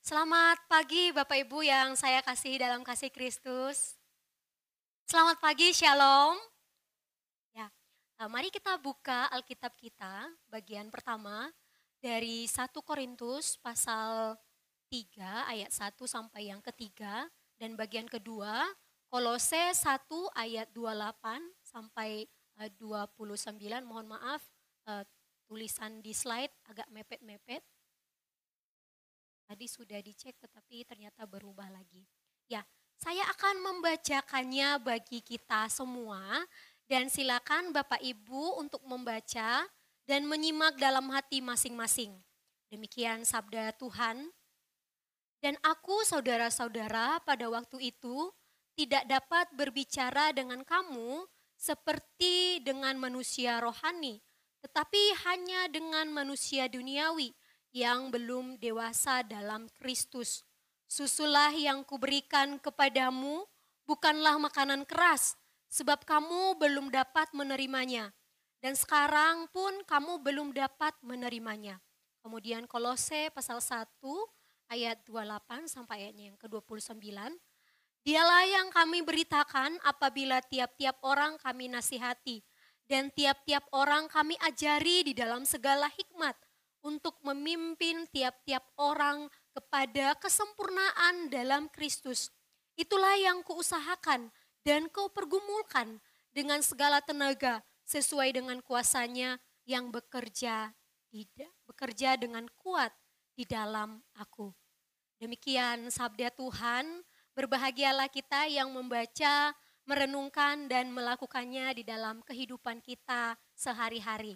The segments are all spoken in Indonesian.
Selamat pagi Bapak Ibu yang saya kasih dalam kasih Kristus. Selamat pagi, Shalom. Ya, mari kita buka Alkitab kita bagian pertama dari 1 Korintus pasal 3 ayat 1 sampai yang ketiga dan bagian kedua Kolose 1 ayat 28 sampai 29. Mohon maaf tulisan di slide agak mepet-mepet. Tadi sudah dicek tetapi ternyata berubah lagi. Ya, saya akan membacakannya bagi kita semua dan silakan Bapak Ibu untuk membaca dan menyimak dalam hati masing-masing. Demikian sabda Tuhan. Dan aku saudara-saudara pada waktu itu tidak dapat berbicara dengan kamu seperti dengan manusia rohani, tetapi hanya dengan manusia duniawi yang belum dewasa dalam Kristus. Susulah yang kuberikan kepadamu bukanlah makanan keras, sebab kamu belum dapat menerimanya. Dan sekarang pun kamu belum dapat menerimanya. Kemudian Kolose pasal 1 ayat 28 sampai ayatnya yang ke-29. Dialah yang kami beritakan apabila tiap-tiap orang kami nasihati dan tiap-tiap orang kami ajari di dalam segala hikmat untuk memimpin tiap-tiap orang kepada kesempurnaan dalam Kristus. Itulah yang kuusahakan dan kau pergumulkan dengan segala tenaga sesuai dengan kuasanya yang bekerja dengan kuat di dalam aku. Demikian sabda Tuhan. Berbahagialah kita yang membaca, merenungkan dan melakukannya di dalam kehidupan kita sehari-hari.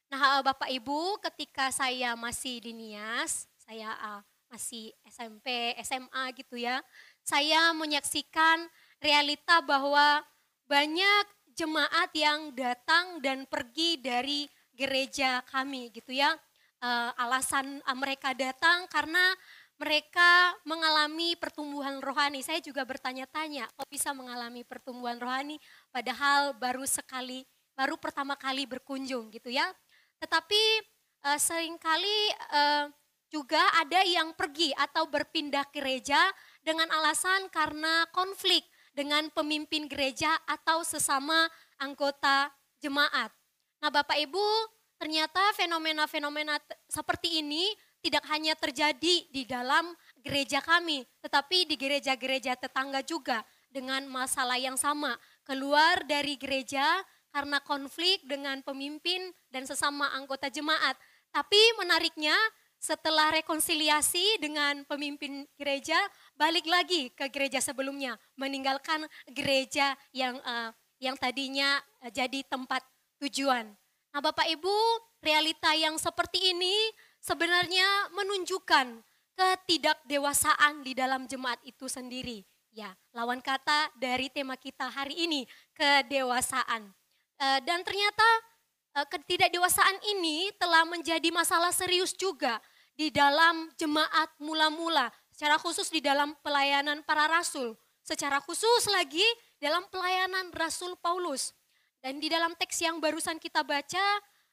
Nah, Bapak Ibu, ketika saya masih di Nias, saya masih SMP, SMA gitu ya, saya menyaksikan realita bahwa banyak jemaat yang datang dan pergi dari gereja kami gitu ya. Alasan mereka datang karena mereka mengalami pertumbuhan rohani. Saya juga bertanya-tanya, kok bisa mengalami pertumbuhan rohani padahal baru pertama kali berkunjung gitu ya. Tetapi seringkali juga ada yang pergi atau berpindah gereja dengan alasan karena konflik dengan pemimpin gereja atau sesama anggota jemaat. Nah, Bapak Ibu, ternyata fenomena-fenomena seperti ini tidak hanya terjadi di dalam gereja kami, tetapi di gereja-gereja tetangga juga dengan masalah yang sama. Keluar dari gereja karena konflik dengan pemimpin dan sesama anggota jemaat. Tapi menariknya setelah rekonsiliasi dengan pemimpin gereja, balik lagi ke gereja sebelumnya, meninggalkan gereja yang tadinya jadi tempat tujuan. Nah, Bapak Ibu, realita yang seperti ini sebenarnya menunjukkan ketidakdewasaan di dalam jemaat itu sendiri. Ya, lawan kata dari tema kita hari ini, kedewasaan. Dan ternyata ketidakdewasaan ini telah menjadi masalah serius juga di dalam jemaat mula-mula, secara khusus di dalam pelayanan para rasul, secara khusus lagi dalam pelayanan Rasul Paulus. Dan di dalam teks yang barusan kita baca,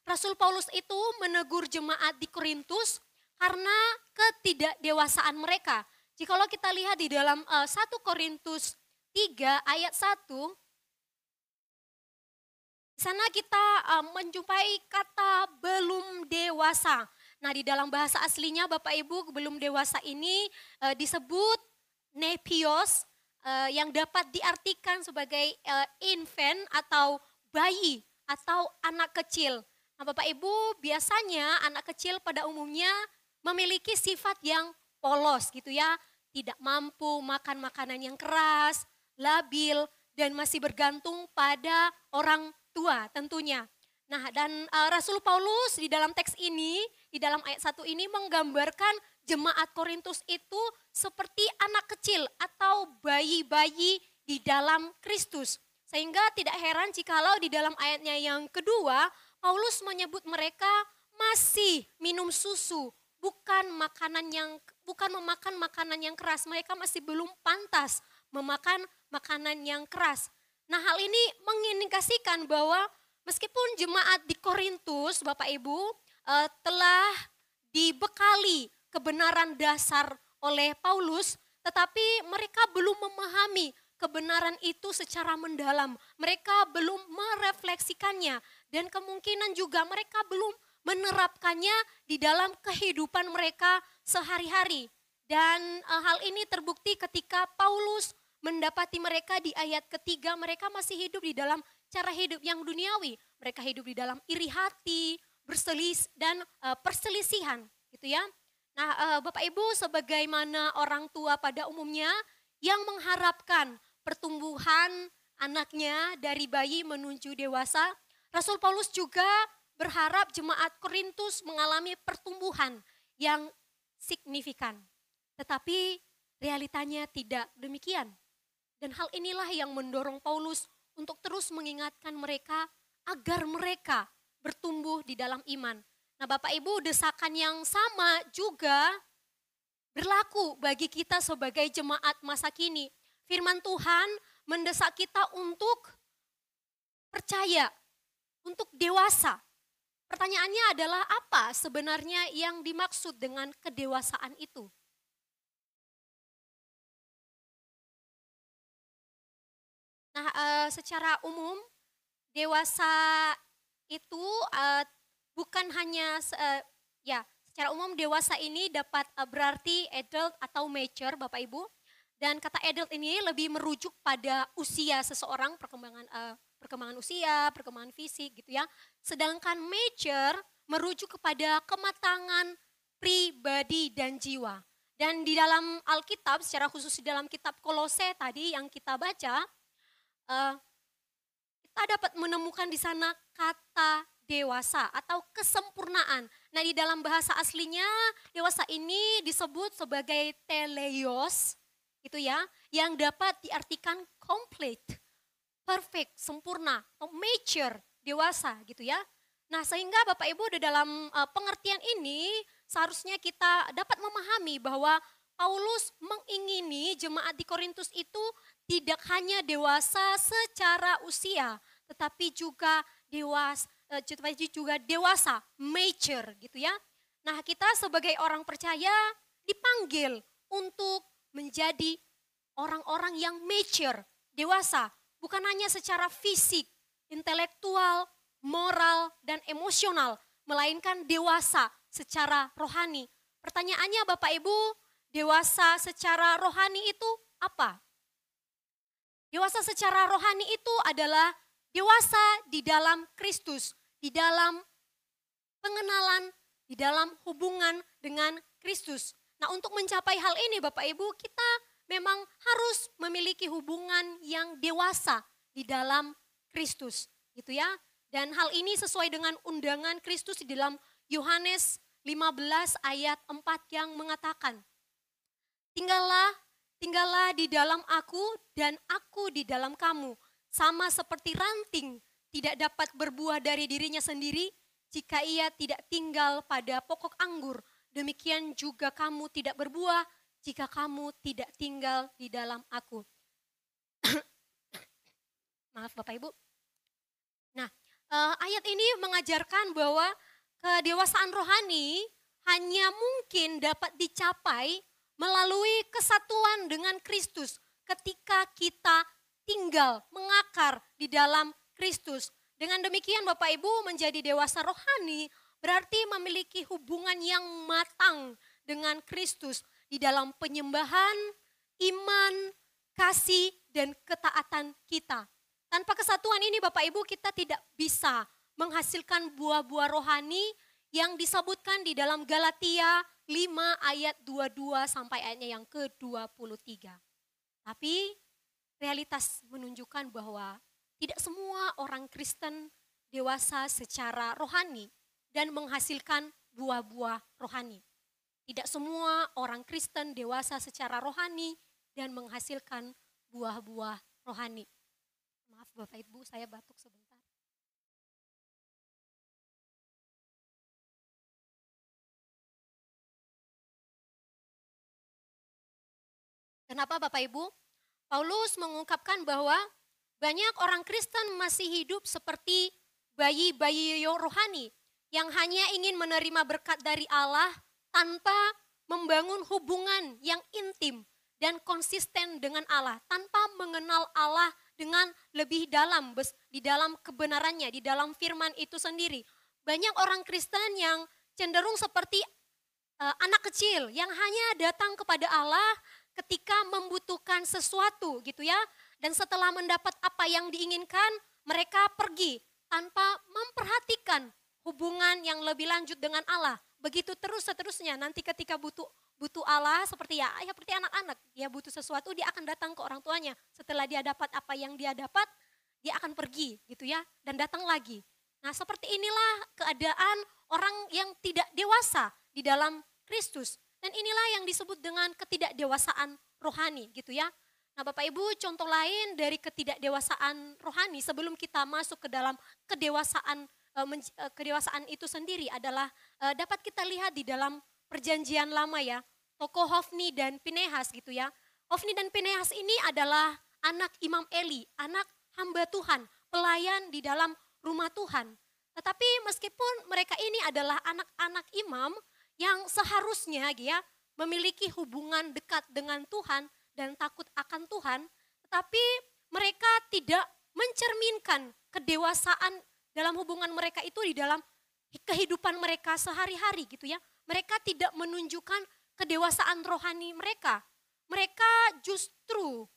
Rasul Paulus itu menegur jemaat di Korintus karena ketidakdewasaan mereka. Jikalau kita lihat di dalam 1 Korintus 3 ayat 1, di sana kita menjumpai kata belum dewasa. Nah, di dalam bahasa aslinya Bapak Ibu, belum dewasa ini disebut nepios, yang dapat diartikan sebagai infant atau bayi atau anak kecil. Nah, Bapak Ibu, biasanya anak kecil pada umumnya memiliki sifat yang polos gitu ya, tidak mampu makan makanan yang keras, labil, dan masih bergantung pada orang tua tentunya. Nah, dan Rasul Paulus di dalam teks ini, di dalam ayat 1 ini menggambarkan jemaat Korintus itu seperti anak kecil atau bayi-bayi di dalam Kristus. Sehingga tidak heran jikalau di dalam ayatnya yang kedua, Paulus menyebut mereka masih minum susu, bukan memakan makanan yang keras. Mereka masih belum pantas memakan makanan yang keras. Nah, hal ini mengindikasikan bahwa meskipun jemaat di Korintus, Bapak Ibu, telah dibekali kebenaran dasar oleh Paulus, tetapi mereka belum memahami kebenaran itu secara mendalam. Mereka belum merefleksikannya dan kemungkinan juga mereka belum menerapkannya di dalam kehidupan mereka sehari-hari. Dan hal ini terbukti ketika Paulus mendapati mereka di ayat ketiga, mereka masih hidup di dalam cara hidup yang duniawi. Mereka hidup di dalam iri hati, dan perselisihan gitu ya. Nah, Bapak Ibu sebagaimana orang tua pada umumnya yang mengharapkan pertumbuhan anaknya dari bayi menuju dewasa, Rasul Paulus juga berharap jemaat Korintus mengalami pertumbuhan yang signifikan. Tetapi realitanya tidak demikian. Dan hal inilah yang mendorong Paulus untuk terus mengingatkan mereka agar mereka bertumbuh di dalam iman. Nah Bapak Ibu, desakan yang sama juga berlaku bagi kita sebagai jemaat masa kini. Firman Tuhan mendesak kita untuk percaya, untuk dewasa. Pertanyaannya adalah apa sebenarnya yang dimaksud dengan kedewasaan itu? Nah, secara umum dewasa itu bukan hanya secara umum dewasa ini dapat berarti adult atau mature Bapak Ibu. Dan kata adult ini lebih merujuk pada usia seseorang, perkembangan usia, perkembangan fisik gitu ya. Sedangkan mature merujuk kepada kematangan pribadi dan jiwa. Dan di dalam Alkitab, secara khusus di dalam kitab Kolose tadi yang kita baca, kita dapat menemukan di sana kata dewasa atau kesempurnaan. Nah di dalam bahasa aslinya dewasa ini disebut sebagai teleios gitu ya, yang dapat diartikan complete, perfect, sempurna, atau mature, dewasa gitu ya. Nah sehingga Bapak Ibu di dalam pengertian ini seharusnya kita dapat memahami bahwa Paulus mengingini jemaat di Korintus itu tidak hanya dewasa secara usia, tetapi juga dewasa, mature gitu ya. Nah kita sebagai orang percaya dipanggil untuk menjadi orang-orang yang mature, dewasa. Bukan hanya secara fisik, intelektual, moral, dan emosional, melainkan dewasa secara rohani. Pertanyaannya Bapak Ibu, dewasa secara rohani itu apa? Dewasa secara rohani itu adalah dewasa di dalam Kristus, di dalam pengenalan, di dalam hubungan dengan Kristus. Nah untuk mencapai hal ini Bapak Ibu, kita memang harus memiliki hubungan yang dewasa di dalam Kristus gitu ya. Dan hal ini sesuai dengan undangan Kristus di dalam Yohanes 15 ayat 4 yang mengatakan, Tinggallah di dalam aku dan aku di dalam kamu. Sama seperti ranting tidak dapat berbuah dari dirinya sendiri jika ia tidak tinggal pada pokok anggur. Demikian juga kamu tidak berbuah jika kamu tidak tinggal di dalam aku. Maaf Bapak Ibu. Nah, ayat ini mengajarkan bahwa kedewasaan rohani hanya mungkin dapat dicapai melalui kesatuan dengan Kristus ketika kita tinggal, mengakar di dalam Kristus. Dengan demikian Bapak Ibu menjadi dewasa rohani berarti memiliki hubungan yang matang dengan Kristus di dalam penyembahan, iman, kasih, dan ketaatan kita. Tanpa kesatuan ini Bapak Ibu kita tidak bisa menghasilkan buah-buah rohani yang disebutkan di dalam Galatia 5 ayat 22 sampai ayatnya yang ke-23. Tapi realitas menunjukkan bahwa tidak semua orang Kristen dewasa secara rohani dan menghasilkan buah-buah rohani. Tidak semua orang Kristen dewasa secara rohani dan menghasilkan buah-buah rohani. Maaf Bapak Ibu, saya batuk sebentar. Kenapa Bapak Ibu? Paulus mengungkapkan bahwa banyak orang Kristen masih hidup seperti bayi-bayi rohani yang hanya ingin menerima berkat dari Allah tanpa membangun hubungan yang intim dan konsisten dengan Allah tanpa mengenal Allah dengan lebih dalam di dalam kebenarannya, di dalam firman itu sendiri. Banyak orang Kristen yang cenderung seperti anak kecil yang hanya datang kepada Allah ketika membutuhkan sesuatu gitu ya. Dan setelah mendapat apa yang diinginkan, mereka pergi tanpa memperhatikan hubungan yang lebih lanjut dengan Allah. Begitu terus seterusnya, nanti ketika butuh Allah seperti seperti anak-anak, dia butuh sesuatu, dia akan datang ke orang tuanya. Setelah dia dapat apa yang dia dapat, dia akan pergi gitu ya dan datang lagi. Nah, seperti inilah keadaan orang yang tidak dewasa di dalam Kristus. Dan inilah yang disebut dengan ketidakdewasaan rohani gitu ya. Nah, Bapak Ibu, contoh lain dari ketidakdewasaan rohani sebelum kita masuk ke dalam kedewasaan itu sendiri adalah dapat kita lihat di dalam perjanjian lama ya. Tokoh Hofni dan Pinehas gitu ya. Hofni dan Pinehas ini adalah anak Imam Eli, anak hamba Tuhan, pelayan di dalam rumah Tuhan. Tetapi meskipun mereka ini adalah anak-anak imam yang seharusnya ya memiliki hubungan dekat dengan Tuhan dan takut akan Tuhan, tetapi mereka tidak mencerminkan kedewasaan dalam hubungan mereka itu di dalam kehidupan mereka sehari-hari gitu ya. Mereka tidak menunjukkan kedewasaan rohani mereka. Mereka justru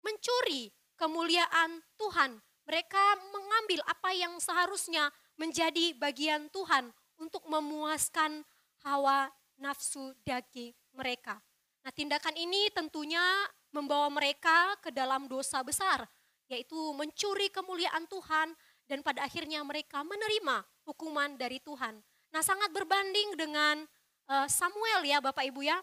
mencuri kemuliaan Tuhan. Mereka mengambil apa yang seharusnya menjadi bagian Tuhan untuk memuaskan hawa nafsu daging mereka. Nah, tindakan ini tentunya membawa mereka ke dalam dosa besar, yaitu mencuri kemuliaan Tuhan dan pada akhirnya mereka menerima hukuman dari Tuhan. Nah, sangat berbanding dengan Samuel ya Bapak Ibu ya.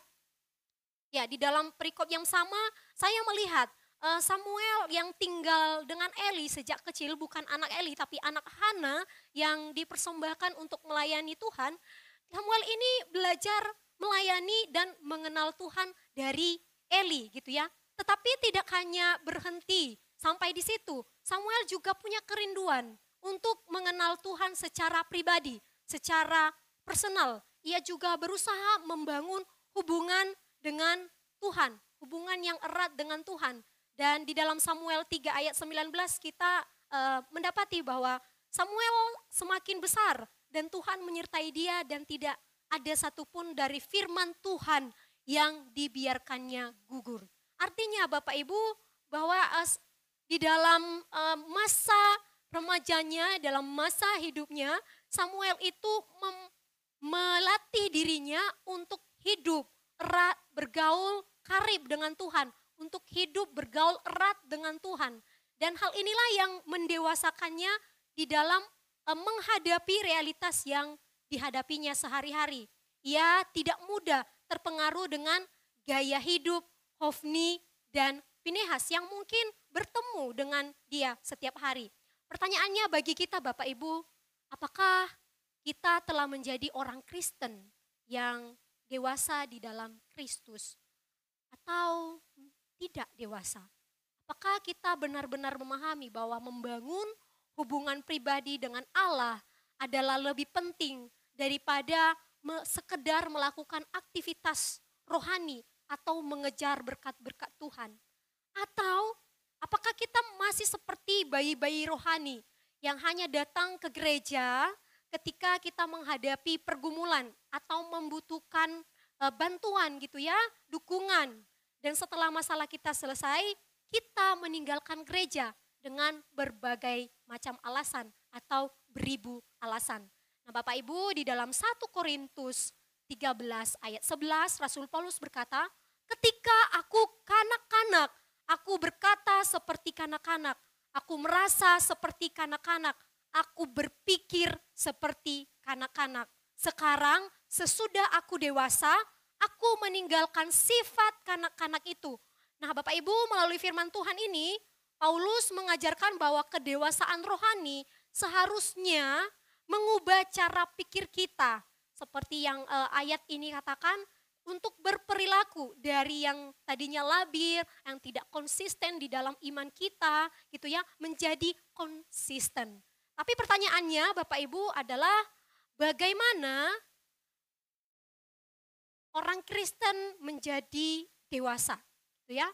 Ya, di dalam perikop yang sama saya melihat Samuel yang tinggal dengan Eli sejak kecil, bukan anak Eli tapi anak Hana yang dipersembahkan untuk melayani Tuhan. Samuel ini belajar melayani dan mengenal Tuhan dari Eli gitu ya. Tetapi tidak hanya berhenti sampai di situ. Samuel juga punya kerinduan untuk mengenal Tuhan secara pribadi, secara personal. Ia juga berusaha membangun hubungan dengan Tuhan, hubungan yang erat dengan Tuhan. Dan di dalam Samuel 3 ayat 19 kita mendapati bahwa Samuel semakin besar dan Tuhan menyertai dia dan tidak ada satupun dari firman Tuhan yang dibiarkannya gugur. Artinya Bapak Ibu bahwa di dalam masa remajanya, dalam masa hidupnya, Samuel itu melatih dirinya untuk hidup erat, bergaul karib dengan Tuhan, untuk hidup bergaul erat dengan Tuhan. Dan hal inilah yang mendewasakannya di dalam menghadapi realitas yang dihadapinya sehari-hari. Ia tidak mudah terpengaruh dengan gaya hidup Hofni dan Pinehas yang mungkin bertemu dengan dia setiap hari. Pertanyaannya bagi kita Bapak Ibu, apakah kita telah menjadi orang Kristen yang dewasa di dalam Kristus atau tidak dewasa? Apakah kita benar-benar memahami bahwa membangun hubungan pribadi dengan Allah adalah lebih penting daripada sekedar melakukan aktivitas rohani atau mengejar berkat-berkat Tuhan? Atau apakah kita masih seperti bayi-bayi rohani yang hanya datang ke gereja ketika kita menghadapi pergumulan atau membutuhkan bantuan gitu ya, dukungan. Dan setelah masalah kita selesai, kita meninggalkan gereja dengan berbagai macam alasan atau beribu alasan. Nah Bapak Ibu, di dalam 1 Korintus 13 ayat 11 Rasul Paulus berkata, ketika aku kanak-kanak, aku berkata seperti kanak-kanak, aku merasa seperti kanak-kanak, aku berpikir seperti kanak-kanak. Sekarang sesudah aku dewasa, aku meninggalkan sifat kanak-kanak itu. Nah Bapak Ibu, melalui firman Tuhan ini, Paulus mengajarkan bahwa kedewasaan rohani seharusnya mengubah cara pikir kita. Seperti yang ayat ini katakan, untuk berperilaku dari yang tadinya labil, yang tidak konsisten di dalam iman kita, gitu ya, menjadi konsisten. Tapi pertanyaannya Bapak Ibu adalah bagaimana orang Kristen menjadi dewasa, gitu ya.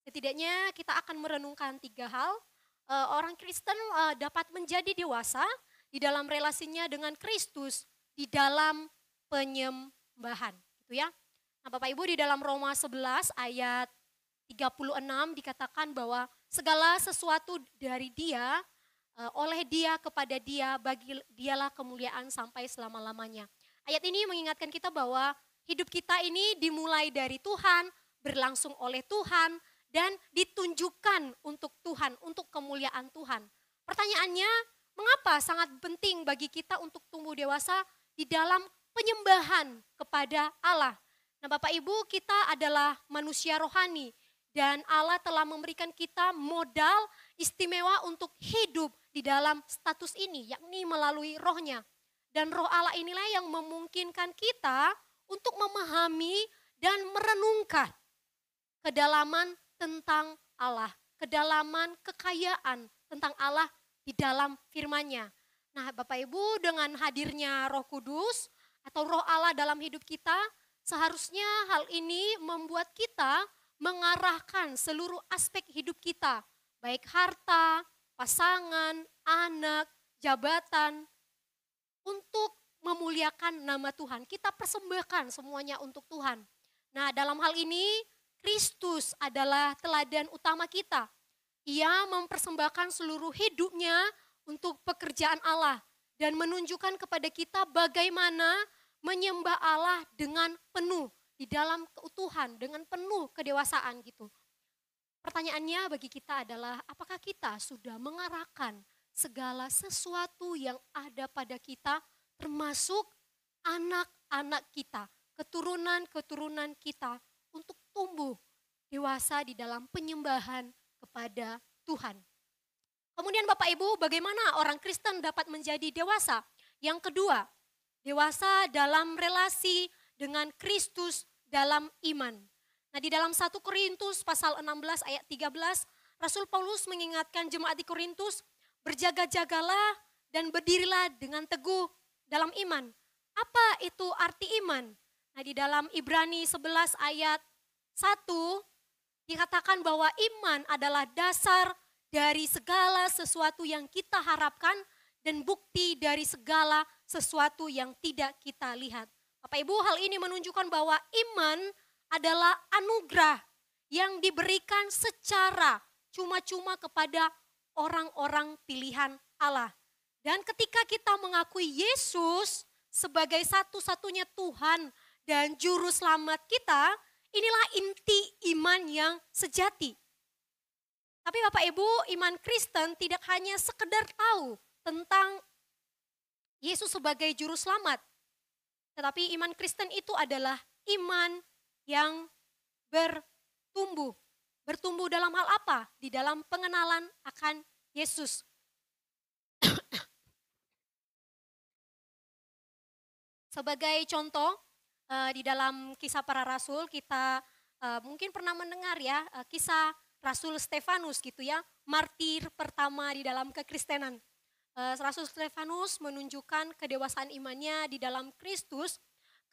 Setidaknya kita akan merenungkan 3 hal. Orang Kristen dapat menjadi dewasa di dalam relasinya dengan Kristus di dalam penyembahan, gitu ya. Nah, Bapak Ibu, di dalam Roma 11 ayat 36 dikatakan bahwa segala sesuatu dari Dia, oleh Dia, kepada Dia, bagi Dialah kemuliaan sampai selama-lamanya. Ayat ini mengingatkan kita bahwa hidup kita ini dimulai dari Tuhan, berlangsung oleh Tuhan, dan ditunjukkan untuk Tuhan, untuk kemuliaan Tuhan. Pertanyaannya, mengapa sangat penting bagi kita untuk tumbuh dewasa di dalam penyembahan kepada Allah? Nah, Bapak Ibu, kita adalah manusia rohani dan Allah telah memberikan kita modal istimewa untuk hidup di dalam status ini, yakni melalui rohnya. Dan roh Allah inilah yang memungkinkan kita untuk memahami dan merenungkan kedalaman tentang Allah, kedalaman kekayaan tentang Allah di dalam firman-Nya. Nah, Bapak Ibu, dengan hadirnya Roh Kudus atau Roh Allah dalam hidup kita, seharusnya hal ini membuat kita mengarahkan seluruh aspek hidup kita, baik harta, pasangan, anak, jabatan, untuk memuliakan nama Tuhan. Kita persembahkan semuanya untuk Tuhan. Nah, dalam hal ini Kristus adalah teladan utama kita. Ia mempersembahkan seluruh hidupnya untuk pekerjaan Allah dan menunjukkan kepada kita bagaimana menyembah Allah dengan penuh di dalam keutuhan, dengan penuh kedewasaan gitu. Pertanyaannya bagi kita adalah apakah kita sudah mengarahkan segala sesuatu yang ada pada kita, termasuk anak-anak kita, keturunan-keturunan kita, untuk tumbuh dewasa di dalam penyembahan kepada Tuhan. Kemudian Bapak Ibu, bagaimana orang Kristen dapat menjadi dewasa? Yang kedua, dewasa dalam relasi dengan Kristus dalam iman. Nah, di dalam 1 Korintus pasal 16 ayat 13, Rasul Paulus mengingatkan jemaat di Korintus, berjaga-jagalah dan berdirilah dengan teguh dalam iman. Apa itu arti iman? Nah, di dalam Ibrani 11 ayat 1 dikatakan bahwa iman adalah dasar dari segala sesuatu yang kita harapkan dan bukti dari segala sesuatu yang tidak kita lihat. Bapak Ibu, hal ini menunjukkan bahwa iman adalah anugerah yang diberikan secara cuma-cuma kepada orang-orang pilihan Allah. Dan ketika kita mengakui Yesus sebagai satu-satunya Tuhan dan Juru Selamat kita, inilah inti iman yang sejati. Tapi Bapak Ibu, iman Kristen tidak hanya sekedar tahu tentang Yesus sebagai Juru Selamat. Tetapi iman Kristen itu adalah iman yang bertumbuh. Bertumbuh dalam hal apa? Di dalam pengenalan akan Yesus. Sebagai contoh, di dalam Kisah Para Rasul kita mungkin pernah mendengar ya kisah Rasul Stefanus gitu ya, martir pertama di dalam kekristenan. Rasul Stefanus menunjukkan kedewasaan imannya di dalam Kristus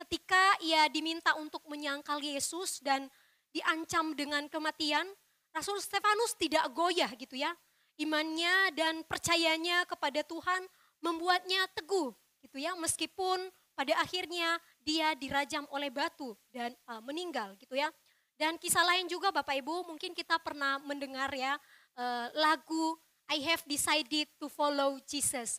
ketika ia diminta untuk menyangkal Yesus dan diancam dengan kematian. Rasul Stefanus tidak goyah gitu ya, imannya dan percayanya kepada Tuhan membuatnya teguh gitu ya, meskipun pada akhirnya dia dirajam oleh batu dan meninggal gitu ya. Dan kisah lain juga Bapak Ibu, mungkin kita pernah mendengar ya lagu I have decided to follow Jesus.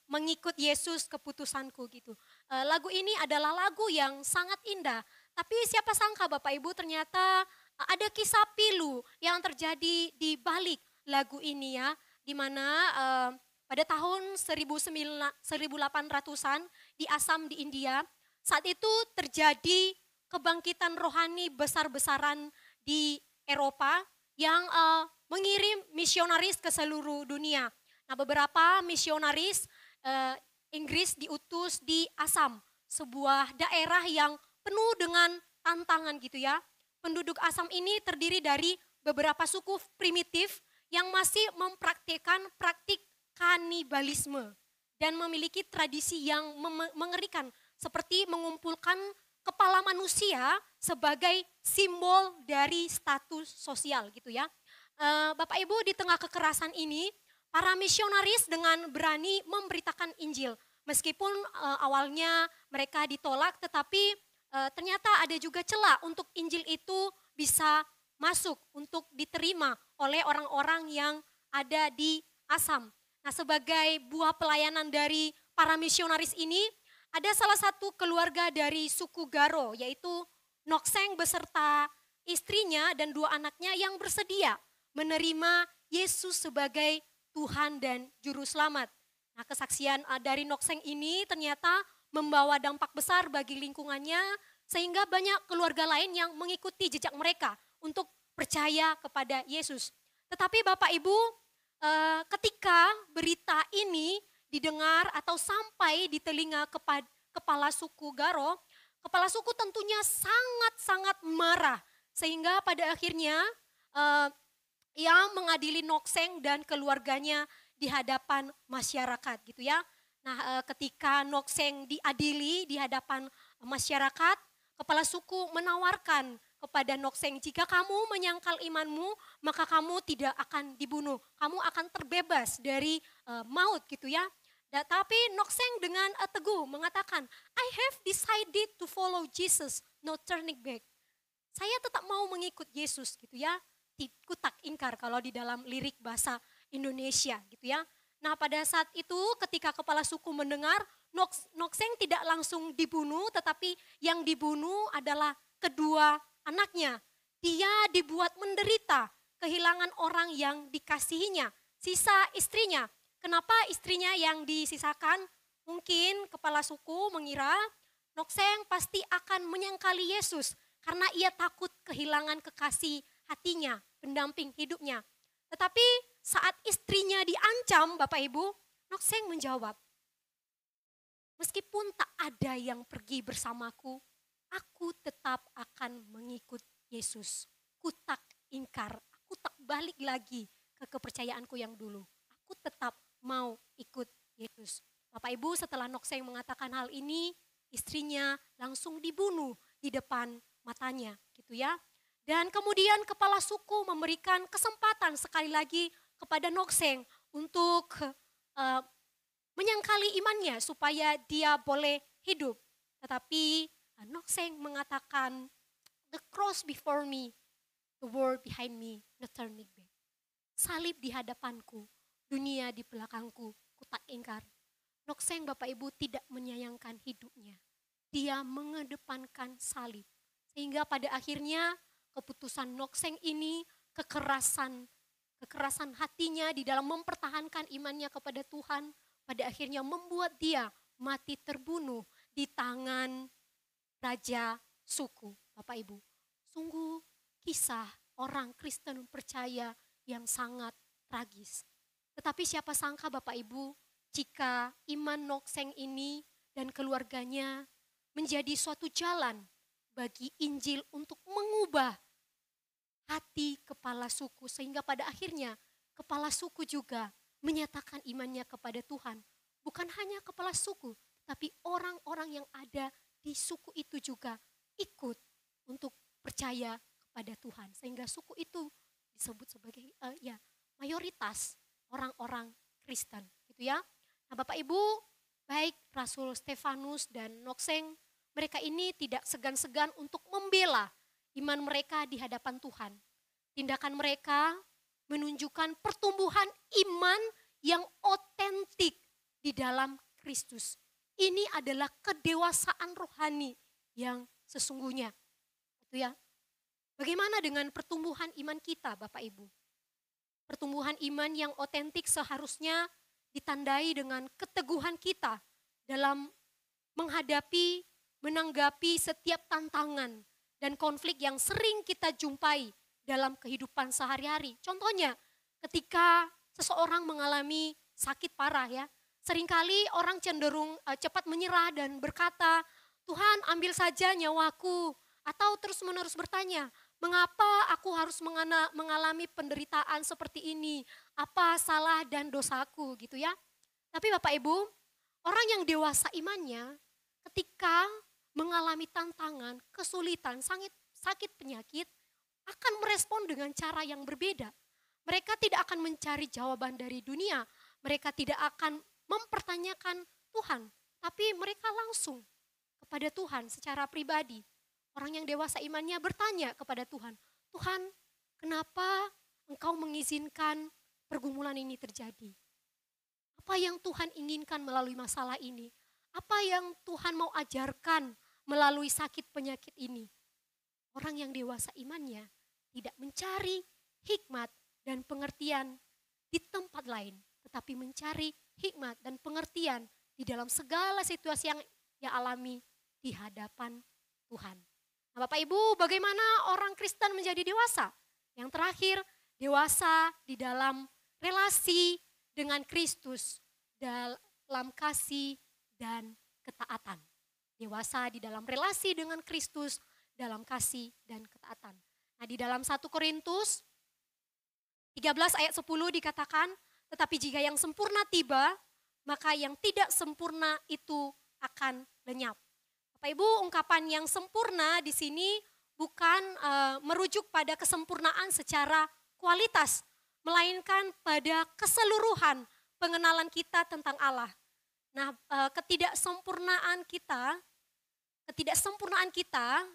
Mengikut Yesus keputusanku gitu. Lagu ini adalah lagu yang sangat indah. Tapi siapa sangka Bapak Ibu ternyata ada kisah pilu yang terjadi di balik lagu ini ya. Di mana pada tahun 1800-an di Assam di India, saat itu terjadi kebangkitan rohani besar-besaran di Eropa yang mengirim misionaris ke seluruh dunia. Nah, beberapa misionaris Inggris diutus di Assam, sebuah daerah yang penuh dengan tantangan gitu ya. Penduduk Assam ini terdiri dari beberapa suku primitif yang masih mempraktikkan praktik kanibalisme dan memiliki tradisi yang mengerikan seperti mengumpulkan kepala manusia sebagai simbol dari status sosial gitu ya. Bapak Ibu, di tengah kekerasan ini, para misionaris dengan berani memberitakan Injil. Meskipun awalnya mereka ditolak, tetapi ternyata ada juga celah untuk Injil itu bisa masuk, untuk diterima oleh orang-orang yang ada di Assam. Nah, sebagai buah pelayanan dari para misionaris ini, ada salah satu keluarga dari suku Garo, yaitu Nokseng beserta istrinya dan 2 anaknya yang bersedia menerima Yesus sebagai Tuhan dan Juru Selamat. Nah, kesaksian dari Nokseng ini ternyata membawa dampak besar bagi lingkungannya, sehingga banyak keluarga lain yang mengikuti jejak mereka untuk percaya kepada Yesus. Tetapi Bapak Ibu, ketika berita ini didengar atau sampai di telinga kepala suku Garo, kepala suku tentunya sangat-sangat marah. Sehingga pada akhirnya ia mengadili Nokseng dan keluarganya di hadapan masyarakat gitu ya. Nah, ketika Nokseng diadili di hadapan masyarakat, kepala suku menawarkan kepada Nokseng, jika kamu menyangkal imanmu, maka kamu tidak akan dibunuh. Kamu akan terbebas dari maut gitu ya. Tapi Nokseng dengan teguh mengatakan, I have decided to follow Jesus, no turning back. Saya tetap mau mengikut Yesus gitu ya. Kutak ingkar kalau di dalam lirik bahasa Indonesia gitu ya. Nah, pada saat itu ketika kepala suku mendengar, Nokseng tidak langsung dibunuh, tetapi yang dibunuh adalah kedua anaknya. Dia dibuat menderita, kehilangan orang yang dikasihinya, sisa istrinya. Kenapa istrinya yang disisakan? Mungkin kepala suku mengira Nokseng pasti akan menyangkali Yesus karena ia takut kehilangan kekasih hatinya, pendamping hidupnya. Tetapi saat istrinya diancam, Bapak Ibu, Nokseng menjawab, meskipun tak ada yang pergi bersamaku, aku tetap akan mengikut Yesus. Kutak ingkar, aku tak balik lagi ke kepercayaanku yang dulu. Aku tetap mau ikut Yesus. Bapak Ibu, setelah Nokseng mengatakan hal ini, istrinya langsung dibunuh di depan matanya gitu ya. Dan kemudian kepala suku memberikan kesempatan sekali lagi kepada Nokseng untuk menyangkali imannya supaya dia boleh hidup. Tetapi Nokseng mengatakan, the cross before me, the world behind me, not turning back. Salib di hadapanku, dunia di belakangku, ku tak ingkar. Nokseng, Bapak Ibu, tidak menyayangkan hidupnya. Dia mengedepankan salib. Sehingga pada akhirnya keputusan Nokseng ini, kekerasan hatinya di dalam mempertahankan imannya kepada Tuhan, pada akhirnya membuat dia mati terbunuh di tangan raja suku. Bapak Ibu, sungguh kisah orang Kristen percaya yang sangat tragis. Tetapi siapa sangka Bapak Ibu, jika iman Nokseng ini dan keluarganya menjadi suatu jalan bagi Injil untuk mengubah hati kepala suku, sehingga pada akhirnya kepala suku juga menyatakan imannya kepada Tuhan. Bukan hanya kepala suku, tapi orang-orang yang ada di suku itu juga ikut untuk percaya kepada Tuhan. Sehingga suku itu disebut sebagai mayoritas orang-orang Kristen gitu ya. Nah, Bapak Ibu, baik Rasul Stefanus dan Nokseng, mereka ini tidak segan-segan untuk membela iman mereka di hadapan Tuhan. Tindakan mereka menunjukkan pertumbuhan iman yang otentik di dalam Kristus. Ini adalah kedewasaan rohani yang sesungguhnya. Itu ya. Bagaimana dengan pertumbuhan iman kita, Bapak Ibu? Pertumbuhan iman yang otentik seharusnya ditandai dengan keteguhan kita dalam menanggapi setiap tantangan dan konflik yang sering kita jumpai dalam kehidupan sehari-hari. Contohnya, ketika seseorang mengalami sakit parah ya, seringkali orang cenderung cepat menyerah dan berkata, Tuhan ambil saja nyawaku. Atau terus-menerus bertanya, mengapa aku harus mengalami penderitaan seperti ini? Apa salah dan dosaku gitu ya. Tapi Bapak Ibu, orang yang dewasa imannya ketika mengalami tantangan, kesulitan, sakit penyakit, akan merespon dengan cara yang berbeda. Mereka tidak akan mencari jawaban dari dunia, mereka tidak akan mempertanyakan Tuhan, tapi mereka langsung kepada Tuhan secara pribadi. Orang yang dewasa imannya bertanya kepada Tuhan, Tuhan, kenapa Engkau mengizinkan pergumulan ini terjadi? Apa yang Tuhan inginkan melalui masalah ini? Apa yang Tuhan mau ajarkan melalui sakit penyakit ini? Orang yang dewasa imannya tidak mencari hikmat dan pengertian di tempat lain, tetapi mencari hikmat dan pengertian di dalam segala situasi yang ia alami di hadapan Tuhan. Nah, Bapak Ibu, bagaimana orang Kristen menjadi dewasa? Yang terakhir, dewasa di dalam relasi dengan Kristus, dalam kasih dan ketaatan. Dewasa di dalam relasi dengan Kristus, dalam kasih dan ketaatan. Nah, di dalam 1 Korintus 13 ayat 10 dikatakan, tetapi jika yang sempurna tiba, maka yang tidak sempurna itu akan lenyap. Bapak Ibu, ungkapan yang sempurna di sini bukan merujuk pada kesempurnaan secara kualitas, melainkan pada keseluruhan pengenalan kita tentang Allah. Nah, ketidaksempurnaan kita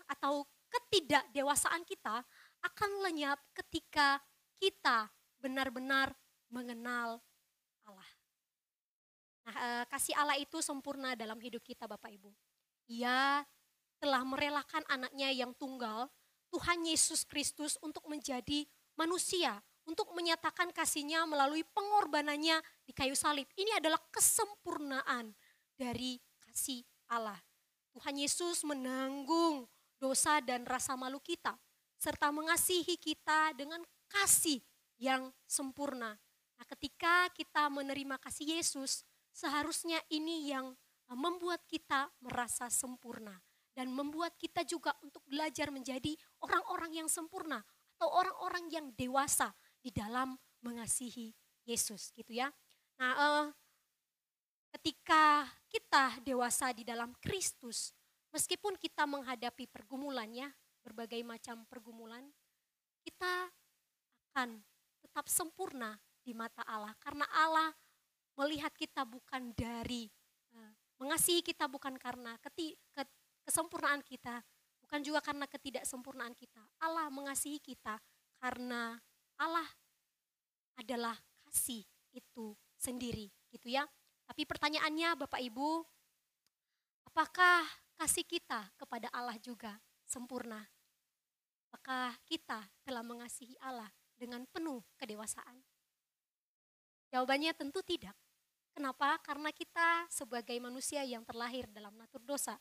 atau ketidakdewasaan kita akan lenyap ketika kita benar-benar mengenal Allah. Nah, kasih Allah itu sempurna dalam hidup kita, Bapak Ibu. Ia telah merelakan anaknya yang tunggal, Tuhan Yesus Kristus, untuk menjadi manusia, untuk menyatakan kasih-Nya melalui pengorbanannya di kayu salib. Ini adalah kesempurnaan dari kasih Allah. Tuhan Yesus menanggung dosa dan rasa malu kita, serta mengasihi kita dengan kasih yang sempurna. Nah, ketika kita menerima kasih Yesus, seharusnya ini yang membuat kita merasa sempurna dan membuat kita juga untuk belajar menjadi orang-orang yang sempurna atau orang-orang yang dewasa di dalam mengasihi Yesus, gitu ya. Nah, ketika kita dewasa di dalam Kristus, meskipun kita menghadapi pergumulannya, berbagai macam pergumulan, kita akan tetap sempurna di mata Allah, karena Allah melihat kita bukan dari mengasihi kita bukan karena kesempurnaan kita, bukan juga karena ketidaksempurnaan kita. Allah mengasihi kita karena Allah adalah kasih itu sendiri, gitu ya. Tapi pertanyaannya, Bapak Ibu, apakah kasih kita kepada Allah juga sempurna? Apakah kita telah mengasihi Allah dengan penuh kedewasaan? Jawabannya tentu tidak. Kenapa? Karena kita sebagai manusia yang terlahir dalam natur dosa,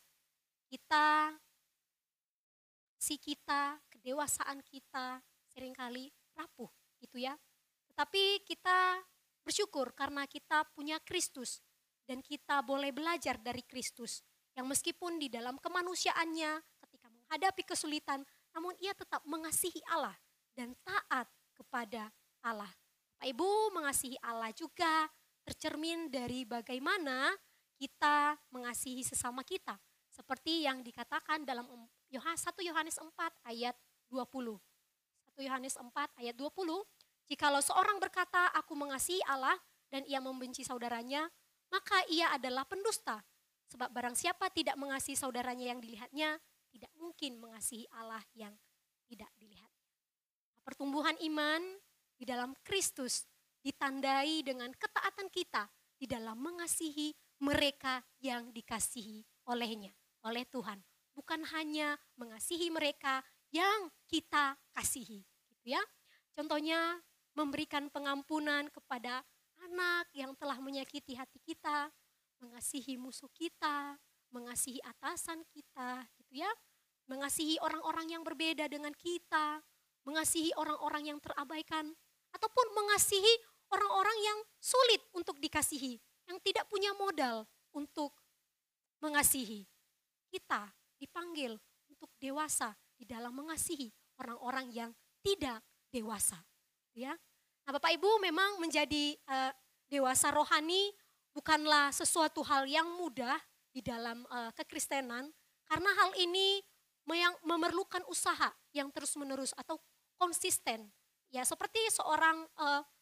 kedewasaan kita seringkali rapuh, gitu ya. Tetapi kita bersyukur karena kita punya Kristus dan kita boleh belajar dari Kristus yang meskipun di dalam kemanusiaannya ketika menghadapi kesulitan, namun ia tetap mengasihi Allah dan taat kepada Allah. Bapak Ibu, mengasihi Allah juga tercermin dari bagaimana kita mengasihi sesama kita. Seperti yang dikatakan dalam 1 Yohanes 4 ayat 20. 1 Yohanes 4 ayat 20, jikalau seorang berkata, aku mengasihi Allah dan ia membenci saudaranya, maka ia adalah pendusta. Sebab barang siapa tidak mengasihi saudaranya yang dilihatnya, tidak mungkin mengasihi Allah yang tidak dilihat. Pertumbuhan iman di dalam Kristus ditandai dengan ketaatan kita di dalam mengasihi mereka yang dikasihi olehnya, oleh Tuhan. Bukan hanya mengasihi mereka yang kita kasihi, gitu ya. Contohnya memberikan pengampunan kepada anak yang telah menyakiti hati kita, mengasihi musuh kita, mengasihi atasan kita, gitu ya. Mengasihi orang-orang yang berbeda dengan kita, mengasihi orang-orang yang terabaikan, ataupun mengasihi orang-orang yang sulit untuk dikasihi, yang tidak punya modal untuk mengasihi. Kita dipanggil untuk dewasa di dalam mengasihi orang-orang yang tidak dewasa. Ya. Nah, Bapak Ibu, memang menjadi dewasa rohani bukanlah sesuatu hal yang mudah, di dalam kekristenan, karena hal ini yang memerlukan usaha yang terus-menerus atau konsisten. Ya, seperti seorang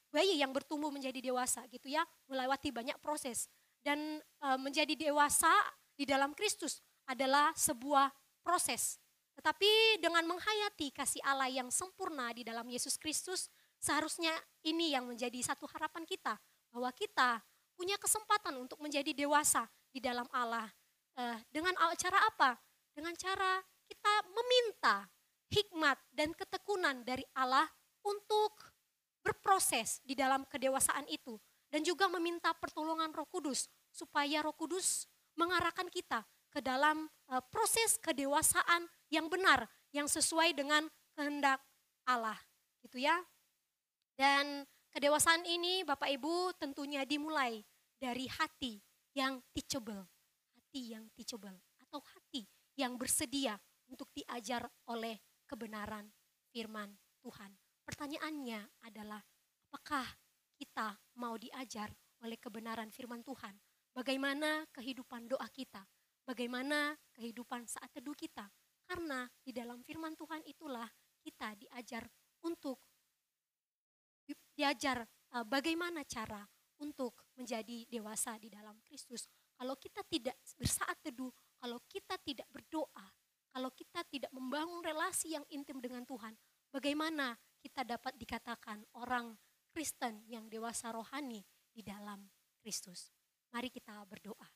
bayi yang bertumbuh menjadi dewasa gitu ya, melewati banyak proses. Dan menjadi dewasa di dalam Kristus adalah sebuah proses. Tetapi dengan menghayati kasih Allah yang sempurna di dalam Yesus Kristus, seharusnya ini yang menjadi satu harapan kita, bahwa kita punya kesempatan untuk menjadi dewasa di dalam Allah. Dengan cara apa? Dengan cara kita meminta hikmat dan ketekunan dari Allah untuk berproses di dalam kedewasaan itu. Dan juga meminta pertolongan Roh Kudus, supaya Roh Kudus mengarahkan kita ke dalam proses kedewasaan yang benar, yang sesuai dengan kehendak Allah. Gitu ya. Dan kedewasaan ini Bapak Ibu tentunya dimulai dari hati yang teachable. Hati yang teachable atau hati yang bersedia untuk diajar oleh kebenaran firman Tuhan. Pertanyaannya adalah, apakah kita mau diajar oleh kebenaran firman Tuhan? Bagaimana kehidupan doa kita? Bagaimana kehidupan saat teduh kita? Karena di dalam firman Tuhan itulah kita diajar bagaimana cara untuk menjadi dewasa di dalam Kristus. Kalau kita tidak bersaat teduh, kalau kita tidak berdoa, kalau kita tidak membangun relasi yang intim dengan Tuhan, bagaimana kita dapat dikatakan orang Kristen yang dewasa rohani di dalam Kristus? Mari kita berdoa.